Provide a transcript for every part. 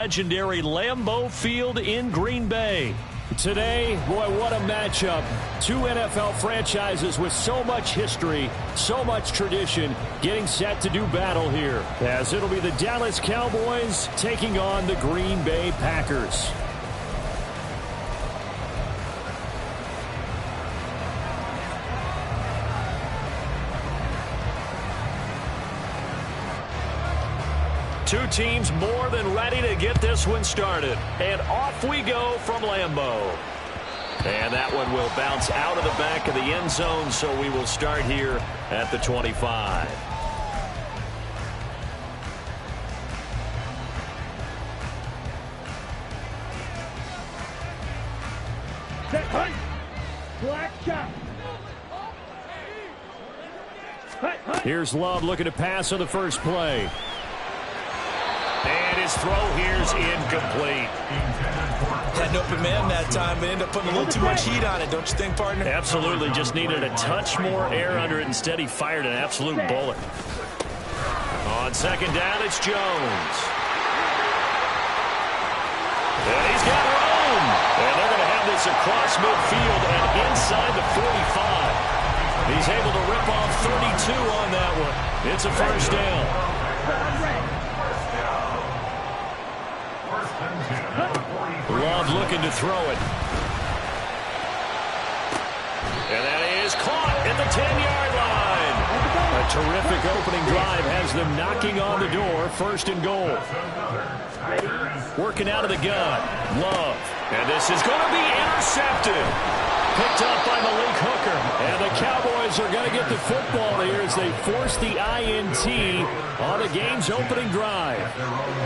Legendary Lambeau Field in Green Bay. Today, boy, what a matchup. Two NFL franchises with so much history, so much tradition, getting set to do battle here, as it'll be the Dallas Cowboys taking on the Green Bay Packers. Two teams more than ready to get this one started. And off we go from Lambeau. And that one will bounce out of the back of the end zone, so we will start here at the 25. Here's Love looking to pass on the first play. And his throw here's incomplete. Had an open man that time, but ended up putting a little too much heat on it, don't you think, partner? Absolutely. Just needed a touch more air under it. Instead, he fired an absolute bullet. On second down, it's Jones. And he's got room. And they're going to have this across midfield and inside the 45. He's able to rip off 32 on that one. It's a first down. Love looking to throw it. And that is caught at the 10-yard line. A terrific opening drive has them knocking on the door. First and goal. Working out of the gun. Love. And this is going to be intercepted. Picked up by Malik Hooker. And the Cowboys are going to get the football here as they force the INT on the game's opening drive.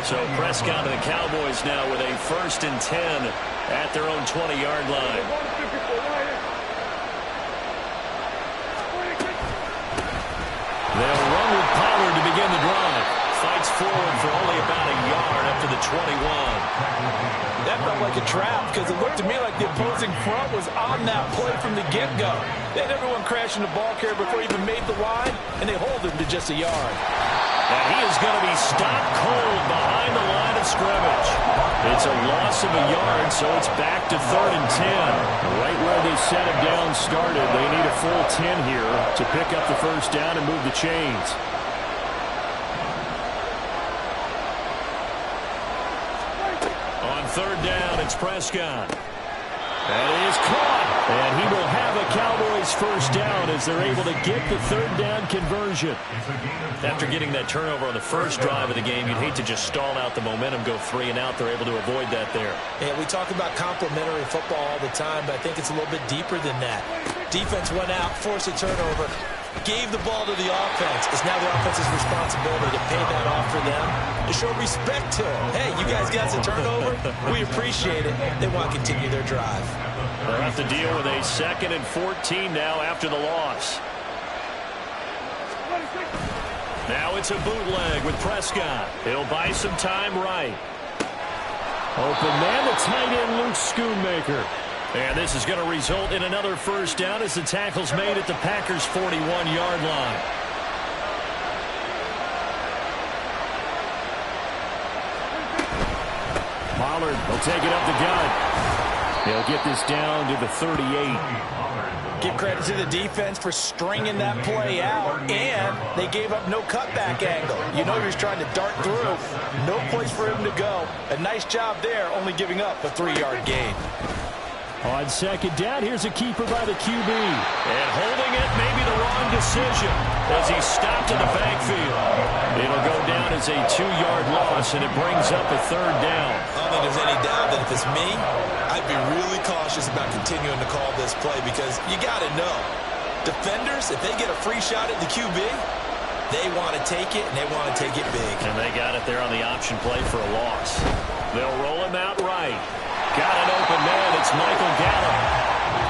So Prescott and the Cowboys now with a 1st and 10 at their own 20-yard line. They'll run with Pollard to begin the drive. Fights forward for only about a yard up to the 21. That felt like a trap because it looked to me like the opposing front was on that play from the get-go. They had everyone crashing the ball carrier before he even made the line, and they hold him to just a yard. And he is going to be stopped cold behind the line of scrimmage. It's a loss of a yard, so it's back to 3rd and 10. Right where they set him down started. They need a full 10 here to pick up the first down and move the chains. On 3rd down, it's Prescott. That is caught. And he will have a Cowboys first down as they're able to get the 3rd down conversion. After getting that turnover on the first drive of the game, you'd hate to just stall out the momentum, go 3 and out. They're able to avoid that there. Yeah, we talk about complementary football all the time, but I think it's a little bit deeper than that. Defense went out, forced a turnover, gave the ball to the offense. It's now the offense's responsibility to pay that off for them, to show respect to them. Hey, you guys got some turnover? We appreciate it. They want to continue their drive. They'll have to deal with a 2nd and 14 now after the loss. Now it's a bootleg with Prescott. He'll buy some time right. Open man, the tight end, Luke Schoonmaker. And this is going to result in another first down as the tackle's made at the Packers' 41-yard line. Pollard will take it up the gut. He'll get this down to the 38. Give credit to the defense for stringing that play out, and they gave up no cutback angle. You know he was trying to dart through. No place for him to go. A nice job there, only giving up a 3-yard gain. On second down, here's a keeper by the QB. And holding it may be the wrong decision as he stopped in the backfield. It'll go down as a 2-yard loss, and it brings up a 3rd down. I don't think there's any doubt that if it's me, I'd be really cautious about continuing to call this play because you got to know, defenders, if they get a free shot at the QB, they want to take it, and they want to take it big. And they got it there on the option play for a loss. They'll roll him out right. Got an open man. It's Michael Gallup.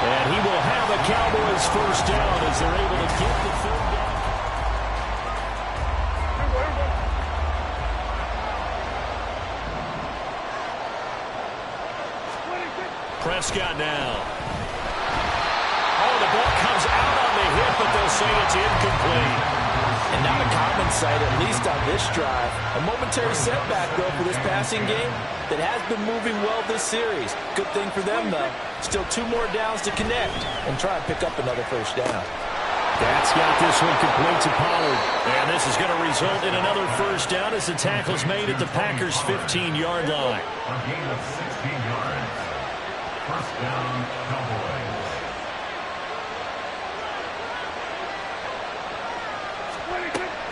And he will have a Cowboys first down as they're able to get the 3rd down. Prescott now. Oh, the ball comes out on the hit, but they'll say it's incomplete. And not a common sight, at least on this drive. A momentary setback, though, for this passing game that has been moving well this series. Good thing for them, though. Still 2 more downs to connect and try and pick up another first down. That's got this one complete to Pollard. And this is going to result in another first down as the tackle's made at the Packers' 15-yard line. A gain of 16 yards. First down, Cowboys.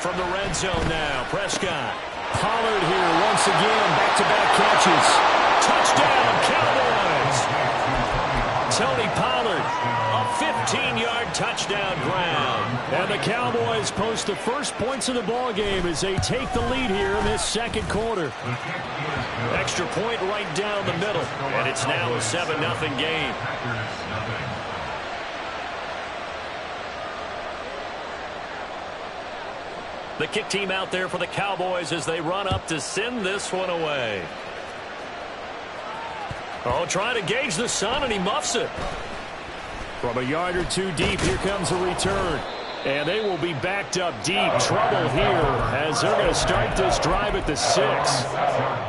From the red zone now, Prescott. Pollard here once again, back-to-back catches. Touchdown, Cowboys! Tony Pollard, a 15-yard touchdown ground. And the Cowboys post the first points of the ballgame as they take the lead here in this second quarter. Extra point right down the middle, and it's now a 7-0 game. The kick team out there for the Cowboys as they run up to send this one away. Oh, trying to gauge the sun, and he muffs it. From a yard or 2 deep, here comes a return. And they will be backed up deep. Trouble here as they're going to start this drive at the 6.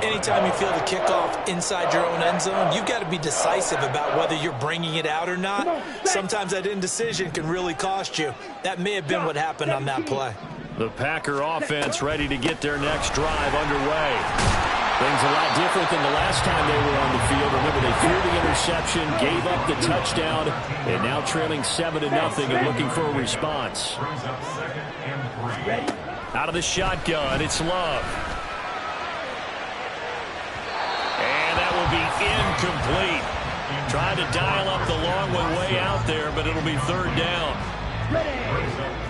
Anytime you feel the kickoff inside your own end zone, you've got to be decisive about whether you're bringing it out or not. Sometimes that indecision can really cost you. That may have been what happened on that play. The Packer offense ready to get their next drive underway. Things a lot different than the last time they were on the field. Remember, they threw the interception, gave up the touchdown, and now trailing 7-0 and looking for a response. Out of the shotgun, it's Love. And that will be incomplete. Trying to dial up the long one way out there, but it'll be 3rd down.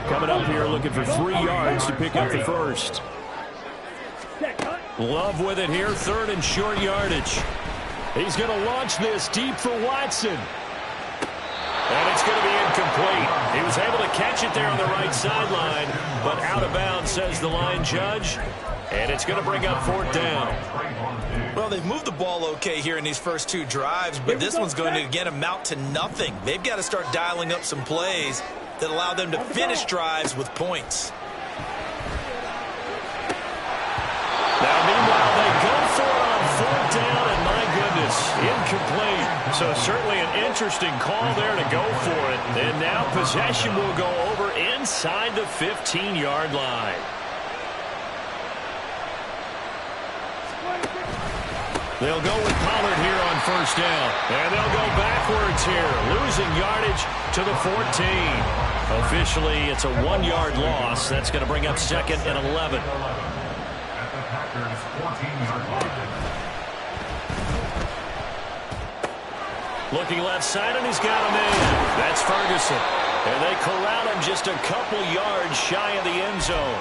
Coming up here looking for 3 yards to pick up the first. Love with it here, 3rd and short yardage. He's going to launch this deep for Watson. And it's going to be incomplete. He was able to catch it there on the right sideline, but out of bounds, says the line judge. And it's going to bring up 4th down. Well, they've moved the ball okay here in these first 2 drives, but this one's going to, again, amount to nothing. They've got to start dialing up some plays that allow them to finish drives with points. Now, meanwhile, they go for it on 4th down, and my goodness, incomplete. So certainly an interesting call there to go for it. And now possession will go over inside the 15-yard line. They'll go with Pollard here on 1st down. And they'll go backwards here, losing yardage to the 14. Officially, it's a 1-yard loss. That's going to bring up 2nd and 11. Looking left side, and he's got him in. That's Ferguson. And they corral him just a couple yards shy of the end zone.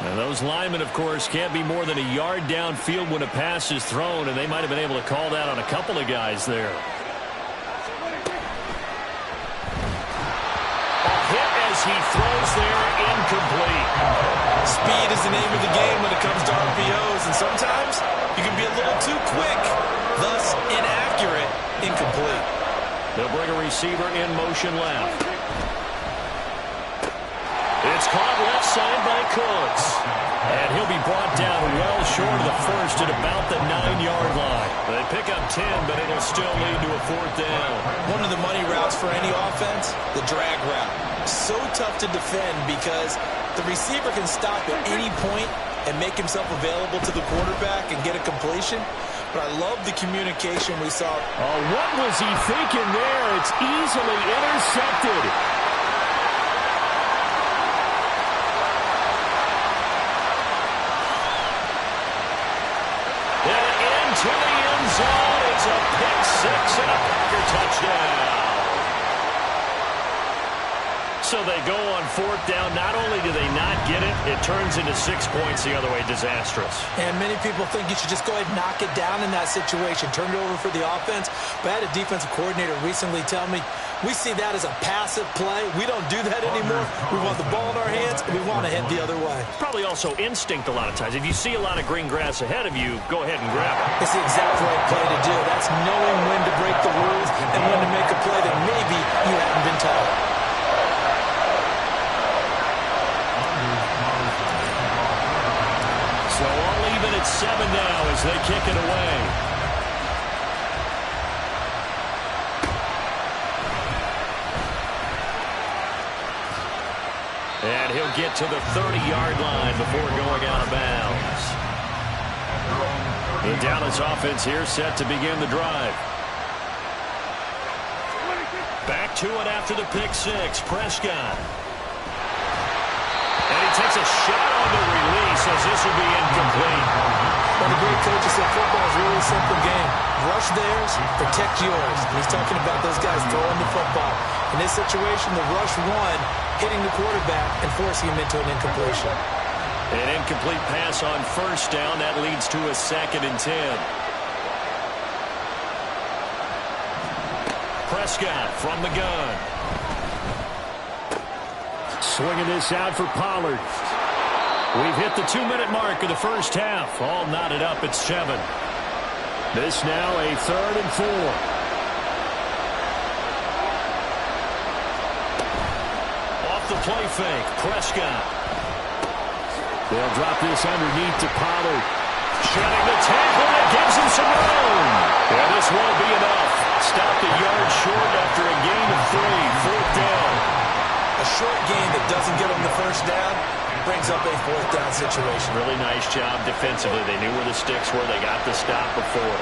And those linemen, of course, can't be more than a yard downfield when a pass is thrown, and they might have been able to call that on a couple of guys there. A hit as he throws there, incomplete. Speed is the name of the game when it comes to RPOs, and sometimes you can be a little too quick, thus inaccurate, incomplete. They'll bring a receiver in motion left. It's caught left side by Cooks. And he'll be brought down well short of the first at about the 9-yard line. They pick up 10, but it'll still lead to a 4th down. One of the money routes for any offense, the drag route. So tough to defend because the receiver can stop at any point and make himself available to the quarterback and get a completion. But I love the communication we saw. Oh, what was he thinking there? It's easily intercepted. To the end zone. It's a pick 6 and a Packer touchdown. So they go on 4th down. Not only do they not get it, it turns into 6 points the other way. Disastrous. And many people think you should just go ahead and knock it down in that situation. Turn it over for the offense. But I had a defensive coordinator recently tell me, we see that as a passive play. We don't do that anymore. We want the ball in our hands, and we want to head the other way. Probably also instinct a lot of times. If you see a lot of green grass ahead of you, go ahead and grab it. It's the exact right play to do. That's knowing when to break the rules and when to make a play that maybe you haven't been taught. 7 now as they kick it away. And he'll get to the 30-yard line before going out of bounds. The Dallas offense here set to begin the drive. Back to it after the pick six. Prescott. And he takes a shot on the release as this will be incomplete. One of the great coaches said football is really a simple game. Rush theirs, protect yours. And he's talking about those guys throwing the football. In this situation, the rush one, hitting the quarterback and forcing him into an incompletion. An incomplete pass on first down. That leads to a 2nd and 10. Prescott from the gun. Swinging this out for Pollard. We've hit the 2-minute mark of the first half. All knotted up at 7. This now a 3rd and 4. Off the play fake. Prescott. They'll drop this underneath to Pollard. Shedding the tackle that gives him some room. Yeah, this won't be enough. Stopped a yard short after a gain of 3. 4th down. A short gain that doesn't get them the first down brings up a 4th down situation. Really nice job defensively. They knew where the sticks were. They got the stop before.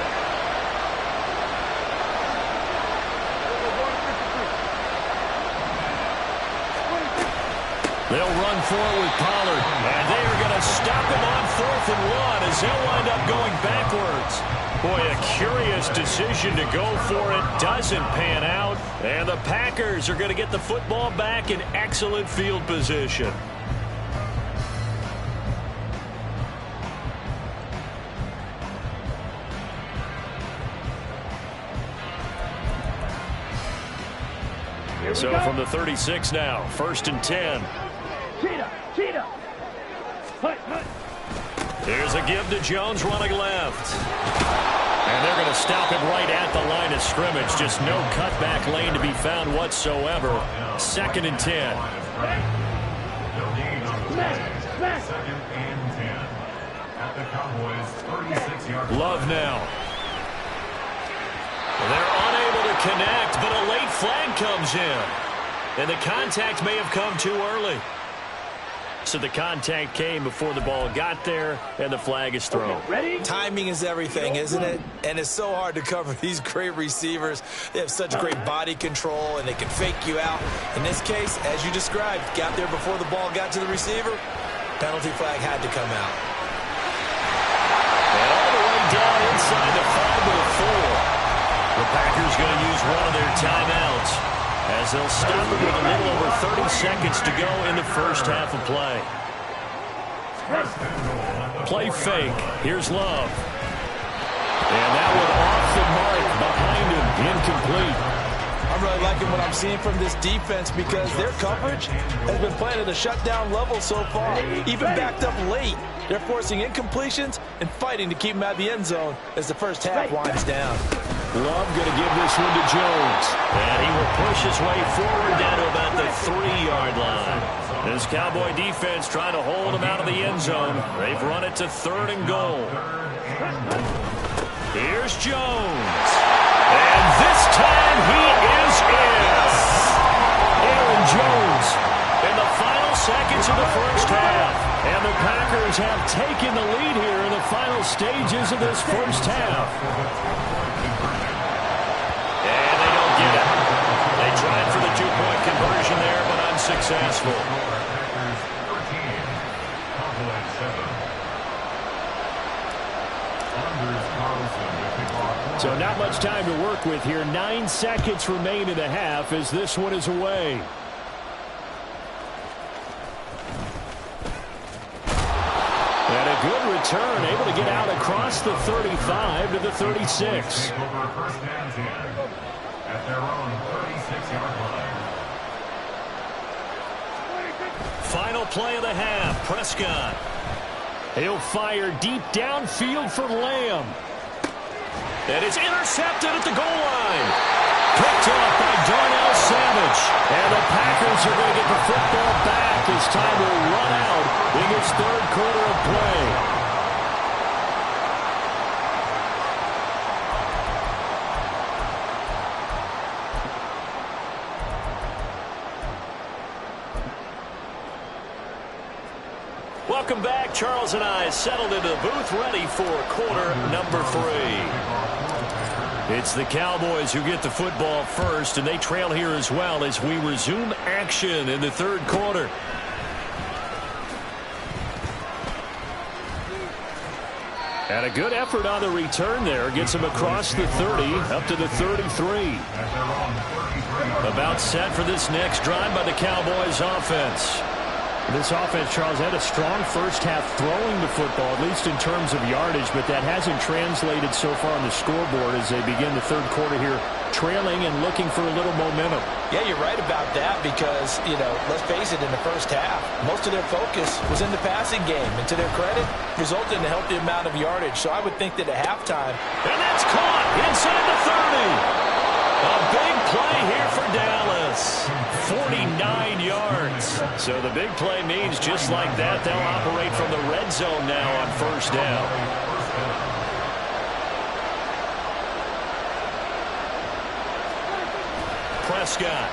They'll run for it with Pollard. And they are going to stop him on 4th and 1 as they'll wind up going backwards. Boy, a curious decision to go for it. Doesn't pan out. And the Packers are going to get the football back in excellent field position. So from the 36 now, 1st and 10. Here's a give to Jones running left. And they're going to stop him right at the line of scrimmage. Just no cutback lane to be found whatsoever. 2nd and 10. 2nd and 10. At the Cowboys' 36-yard line. Love now. They're unable to connect, but a late flag comes in. And the contact may have come too early. So the contact came before the ball got there, and the flag is thrown. Ready? Timing is everything, isn't it? And it's so hard to cover these great receivers. They have such great body control, and they can fake you out. In this case, as you described, got there before the ball got to the receiver. Penalty flag had to come out. And all the way down inside the 5 to the 4. The Packers going to use one of their timeouts as they'll stop it with a little over 30 seconds to go in the first half of play. Play fake. Here's Love. And that one off the mark behind him. Incomplete. I'm really liking what I'm seeing from this defense because their coverage has been playing at a shutdown level so far. Even backed up late. They're forcing incompletions and fighting to keep them out of the end zone as the first half winds down. Love going to give this one to Jones. And he will push his way forward down to about the 3-yard line. This Cowboy defense trying to hold him out of the end zone. They've run it to 3rd and goal. Here's Jones. And this time he is in. Aaron Jones in the final seconds of the first half. And the Packers have taken the lead here in the final stages of this first half. And they don't get it. They tried for the 2-point conversion there, but unsuccessful. So not much time to work with here. 9 seconds remain in the half as this one is away. And a good return, able to get out across the 35 to the 36. At their own 36-yard line. Final play of the half, Prescott. He'll fire deep downfield for Lamb. And it's intercepted at the goal line. Picked up by Darnell Savage. And the Packers are going to get the football back as time will run out in this 3rd quarter of play. Welcome back. Charles and I settled into the booth ready for quarter number 3. It's the Cowboys who get the football first, and they trail here as well as we resume action in the third quarter. And a good effort on the return there. Gets him across the 30, up to the 33. About set for this next drive by the Cowboys offense. This offense, Charles, had a strong first half throwing the football, at least in terms of yardage, but that hasn't translated so far on the scoreboard as they begin the third quarter here, trailing and looking for a little momentum. Yeah, you're right about that because, let's face it, in the first half, most of their focus was in the passing game. And to their credit, resulted in a healthy amount of yardage. So I would think that at halftime. And that's caught inside the 30. A big play here for Dallas. 49 yards. So the big play means just like that, they'll operate from the red zone now on first down. Prescott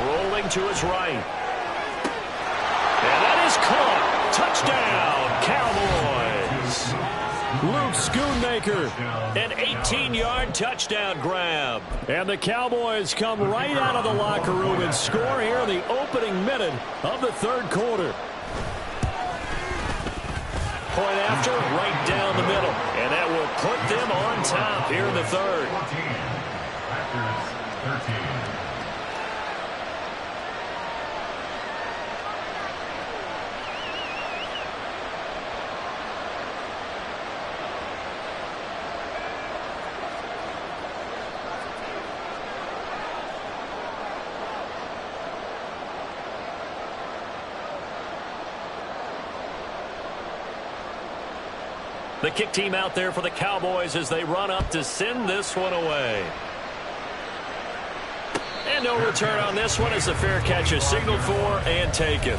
rolling to his right. And that is caught. Touchdown, Cowboys. Luke Schoonmaker, an 18-yard touchdown grab. And the Cowboys come right out of the locker room and score here in the opening minute of the third quarter. Point after, right down the middle. And that will put them on top here in the third. 13. The kick team out there for the Cowboys as they run up to send this one away. And no return on this one as the fair catch is signaled for and taken.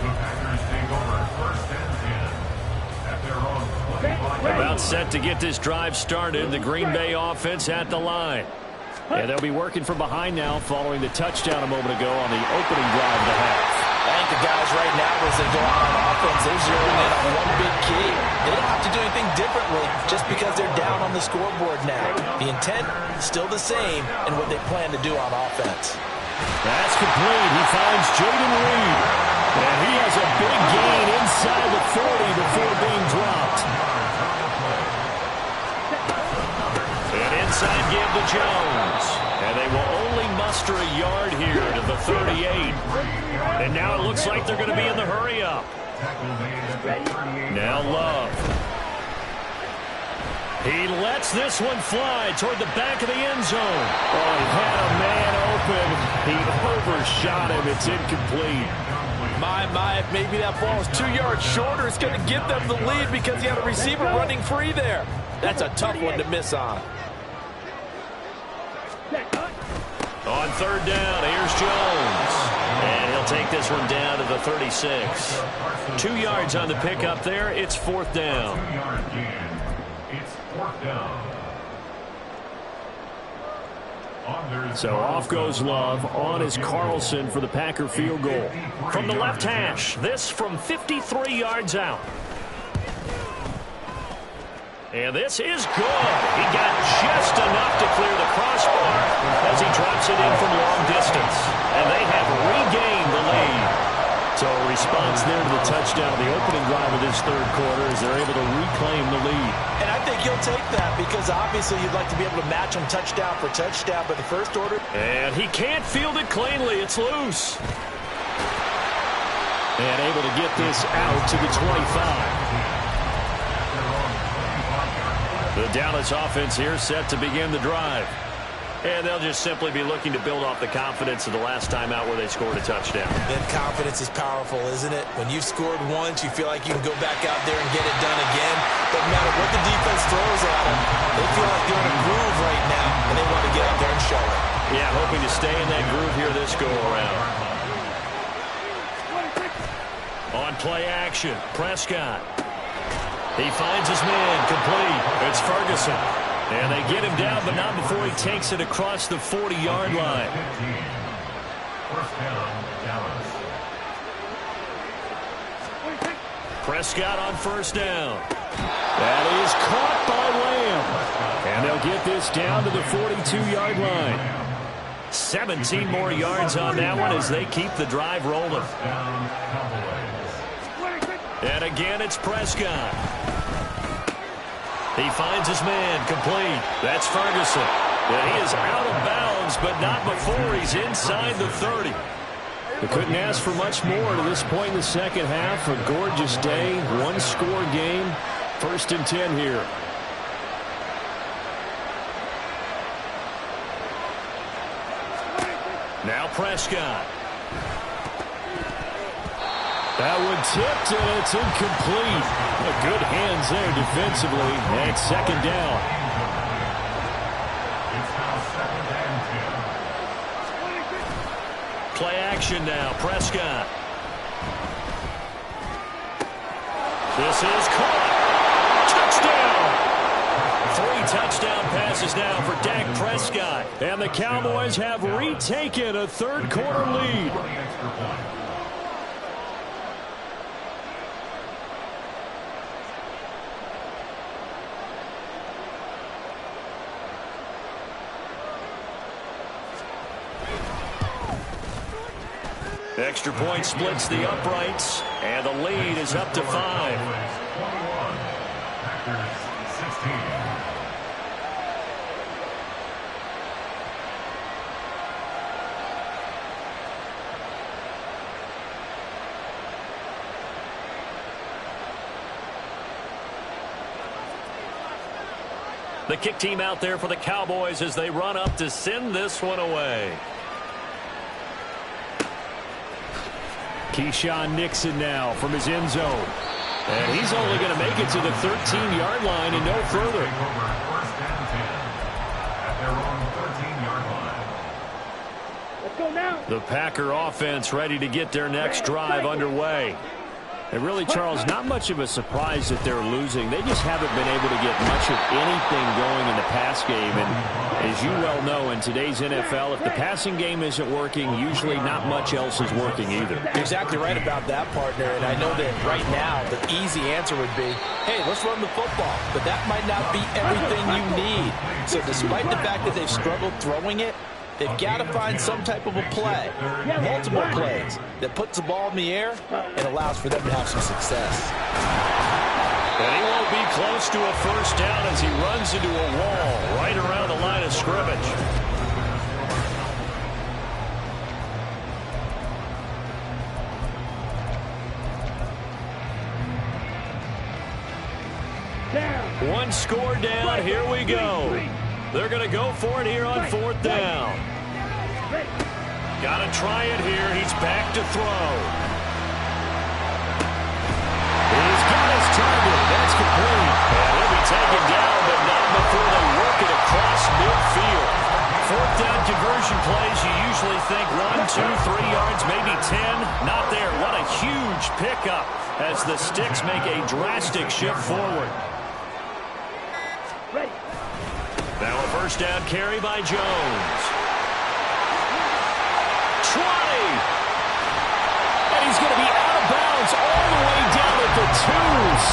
About set to get this drive started. The Green Bay offense at the line. And they'll be working from behind now following the touchdown a moment ago on the opening drive of the half. I think the guys right now, as they go out on offense, they're zeroing in on one big key. They don't have to do anything differently just because they're down on the scoreboard now. The intent is still the same in what they plan to do on offense. That's complete. He finds Jaden Reed. And he has a big gain inside the 40 before being dropped. An inside give to Jones. And they will only muster a yard here to the 38. And now it looks like they're going to be in the hurry-up. Now Love. He lets this one fly toward the back of the end zone. Oh, he had a man open. He overshot him. It's incomplete. My, maybe that ball is 2 yards shorter. It's going to give them the lead because he had a receiver running free there. That's a tough one to miss on. On third down, here's Jones. And he'll take this one down to the 36. 2 yards on the pickup there. It's fourth down. It's fourth down. So off goes Love. On is Carlson for the Packer field goal. From the left hash, this from 53 yards out. And this is good. He got just enough to clear the crossbar as he drops it in from long distance. And they have regained the lead. So a response there to the touchdown, the opening drive of this third quarter, as they're able to reclaim the lead. And I think you'll take that because obviously you'd like to be able to match them touchdown for touchdown, but the first order. And he can't field it cleanly. It's loose. And able to get this out to the 25. The Dallas offense here set to begin the drive. And they'll just simply be looking to build off the confidence of the last time out where they scored a touchdown. Then confidence is powerful, isn't it? When you've scored once, you feel like you can go back out there and get it done again. Doesn't matter what the defense throws at them. They feel like they're in a groove right now, and they want to get out there and show it. Yeah, hoping to stay in that groove here this go-around. On play action, Prescott. He finds his man, complete. It's Ferguson. And they get him down, but not before he takes it across the 40-yard line. First down, Dallas. Prescott on first down. That is caught by Lamb. And they'll get this down to the 42-yard line. 17 more yards on that one as they keep the drive rolling. And again, it's Prescott. He finds his man, complete. That's Ferguson. And he is out of bounds, but not before he's inside the 30. They couldn't ask for much more to this point in the second half. A gorgeous day, one-score game. 1st and 10 here. Now Prescott. That one tipped, and it's incomplete. Good hands there defensively. And it's 2nd down. Play action now. Prescott. This is caught. Touchdown. 3 touchdown passes now for Dak Prescott. And the Cowboys have retaken a third-quarter lead. Extra point splits the uprights, and the lead is up to 5. 21, Packers 16. The kick team out there for the Cowboys as they run up to send this one away. Keyshawn Nixon now from his end zone. And he's only going to make it to the 13-yard line and no further. 1st and 10 at their own 13-yard line. Let's go now. The Packer offense ready to get their next drive underway. And really, Charles, not much of a surprise that they're losing. They just haven't been able to get much of anything going in the pass game. And as you well know, in today's NFL, if the passing game isn't working, usually not much else is working either. You're exactly right about that, partner. And I know that right now the easy answer would be, hey, let's run the football. But that might not be everything you need. So despite the fact that they've struggled throwing it, they've got to find some type of a play, multiple plays, that puts the ball in the air and allows for them to have some success. And he won't be close to a first down as he runs into a wall right around the line of scrimmage. One score down, here we go. They're going to go for it here on 4th down. Got to try it here. He's back to throw. He's got his target. That's complete. And he'll be taken down, but not before they work it across midfield. 4th down conversion plays, you usually think 1, 2, 3 yards, maybe 10. Not there. What a huge pickup as the Sticks make a drastic shift forward. Now a first down carry by Jones. 20. And he's going to be out of bounds all the way down at the 2.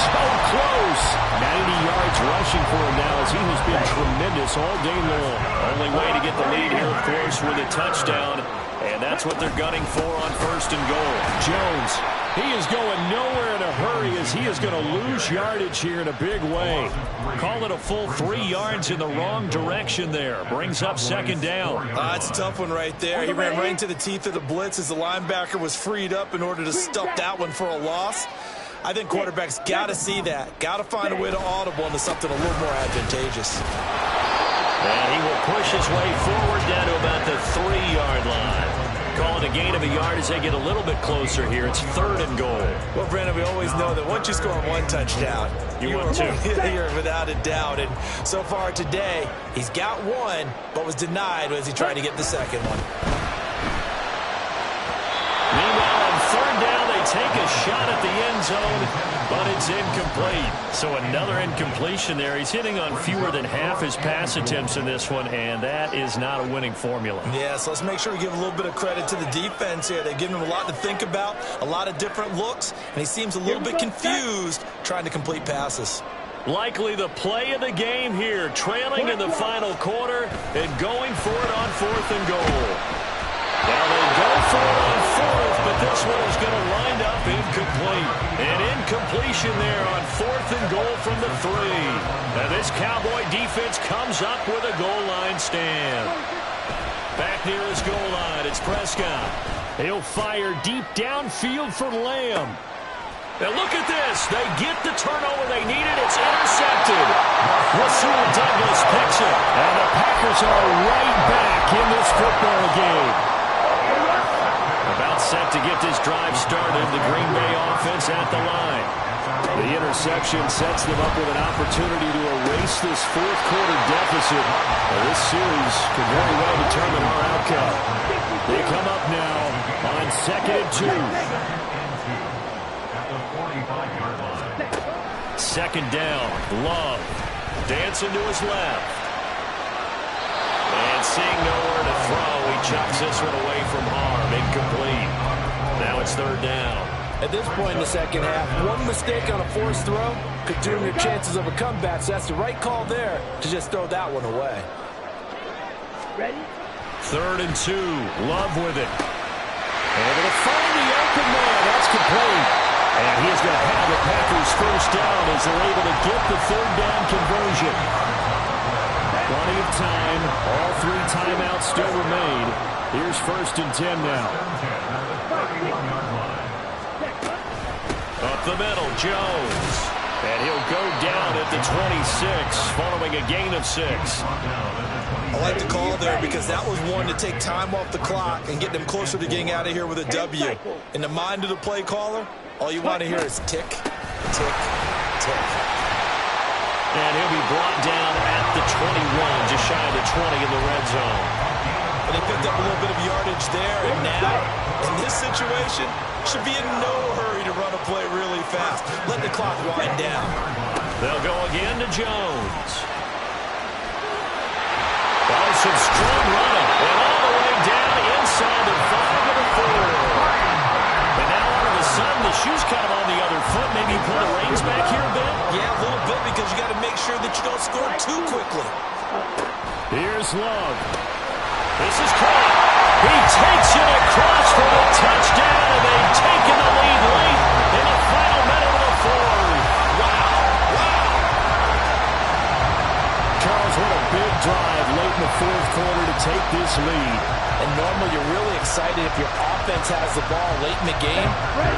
So close. 90 yards rushing for him now as he has been tremendous all day long. Only way to get the lead here, of course, with a touchdown. And that's what they're gunning for on 1st and goal. Jones, he is going nowhere in a hurry as he is going to lose yardage here in a big way. Call it a full 3 yards in the wrong direction there. Brings up 2nd down. That's a tough one right there. He ran right into the teeth of the blitz as the linebacker was freed up in order to stuff that one for a loss. I think quarterbacks got to see that. Got to find a way to audible into something a little more advantageous. And he will push his way forward down to about the 3-yard line. Calling a gain of a yard as they get a little bit closer here. It's 3rd and goal. Well, Brandon, we always know that once you score 1 touchdown, you want 2. You're without a doubt. And so far today, he's got 1, but was denied as he tried to get the 2nd one. Meanwhile, on 3rd down, they take a shot at the end zone, but it's incomplete. So another incompletion there. He's hitting on fewer than half his pass attempts in this one, and that is not a winning formula. Yeah, so let's make sure we give a little bit of credit to the defense here. They've given him a lot to think about, a lot of different looks, and he seems a little bit confused trying to complete passes. Likely the play of the game here, trailing in the final quarter and going for it on 4th and goal. Now they go for it on 4th, but this one is going to wind up incomplete. An incompletion there on 4th and goal from the 3. Now this Cowboy defense comes up with a goal line stand. Back near his goal line, it's Prescott. He'll fire deep downfield for Lamb. Now look at this. They get the turnover they needed. It's intercepted. Rasul Douglas picks it. And the Packers are right back in this football game. About set to get this drive started. The Green Bay offense at the line. The interception sets them up with an opportunity to erase this 4th quarter deficit. Now, this series could very well determine our outcome. They come up now on 2nd and 2. 2nd down, Love, dancing to his left. And seeing nowhere to throw, he chucks this one away from harm, incomplete. Now it's 3rd down. At this point in the second half, one mistake on a forced throw could doom your chances of a comeback, so that's the right call there to just throw that one away. Ready? 3rd and 2, Love with it. Able to find the open man, that's complete. And he's going to have the Packers first down as they're able to get the 3rd down conversion. Plenty of time. All 3 timeouts still remain. Here's 1st and 10 now. Up the middle, Jones. And he'll go down at the 26 following a gain of 6. I like the call there because that was one to take time off the clock and get them closer to getting out of here with a W. In the mind of the play caller, all you want to hear is tick, tick, tick. And he'll be brought down at the 21, just shy of the 20 in the red zone. And they picked up a little bit of yardage there, and now, in this situation, should be in no hurry to run a play really fast. Let the clock wind down. They'll go again to Jones. Oh, some strong running. And all the way down inside the 5 of the 4. And now all of a sudden, the shoe's kind of on the other foot. Maybe you pull the reins back here a bit? Yeah, a little bit because you got to make sure that you don't score too quickly. Here's Love. This is caught. He takes it across for a touchdown, and they've taken the lead late in the final minute of the 4th. Wow. Charles, what a big drive late in the 4th quarter to take this lead. And normally you're really excited if your offense has the ball late in the game.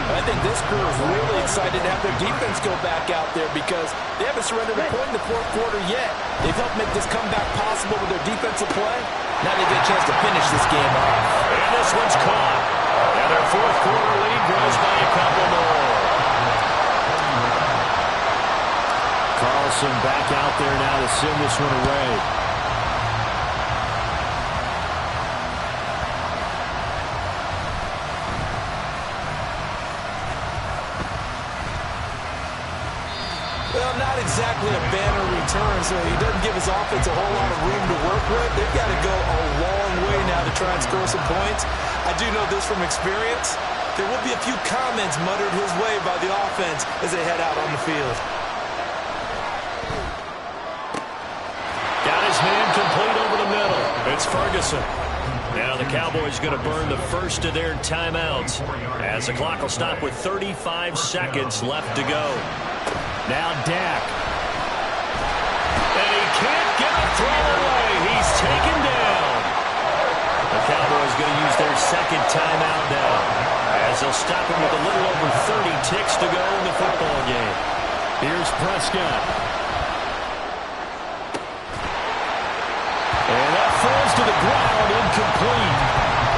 But I think this crew is really excited to have their defense go back out there because they haven't surrendered a point in the 4th quarter yet. They've helped make this comeback possible with their defensive play. Now they get a chance to finish this game off. And this one's caught. And their 4th quarter lead grows by a couple more. Carlson back out there now to send this one away. Well, not exactly a banner return, so he doesn't give his offense a whole lot of room to work with. They've got to go a long way now to try and score some points. I do know this from experience. There will be a few comments muttered his way by the offense as they head out on the field. Got his man complete over the middle. It's Ferguson. Now the Cowboys going to burn the first of their timeouts as the clock will stop with 35 seconds left to go. Now Dak. And he can't get a throw away. He's taken down. The Cowboys going to use their 2nd timeout now as they'll stop him with a little over 30 ticks to go in the football game. Here's Prescott. And that falls to the ground, incomplete.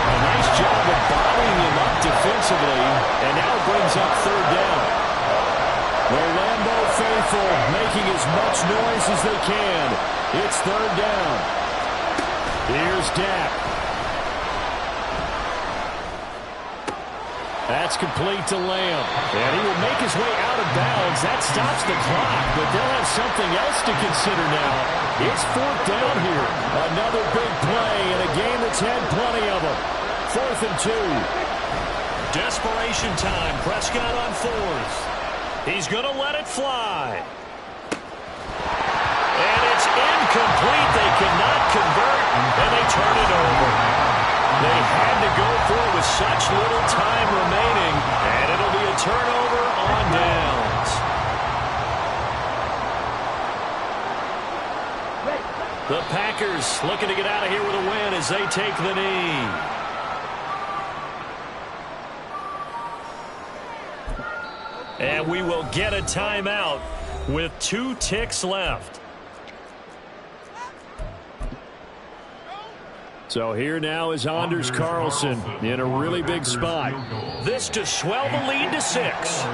A nice job of bottling him up defensively, and now brings up 3rd down. The Lambeau faithful making as much noise as they can. It's 3rd down. Here's Dak. That's complete to Lamb. And he will make his way out of bounds. That stops the clock, but they'll have something else to consider now. It's 4th down here. Another big play in a game that's had plenty of them. 4th and 2. Desperation time. Prescott on 4th. He's going to let it fly. And it's incomplete. They cannot convert, and they turn it over. They had to go for it with such little time remaining, and it'll be a turnover on downs. The Packers looking to get out of here with a win as they take the knee. And we will get a timeout with 2 ticks left. So here now is Anders Carlson in a really big spot. This to swell the lead to 6.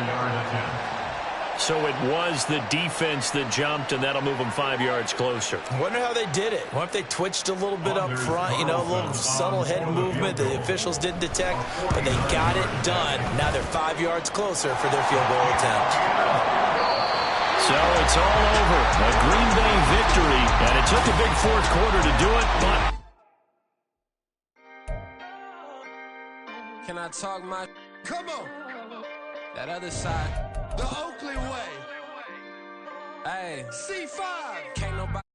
So it was the defense that jumped, and that'll move them 5 yards closer. I wonder how they did it. What if they twitched a little bit up front, you know, a little subtle head movement the officials didn't detect, but they got it done. Now they're 5 yards closer for their field goal attempt. So it's all over. A Green Bay victory, and it took a big 4th quarter to do it, but... Can I talk my... Come on. That other side. The Oakley way. Hey. C5. Can't nobody...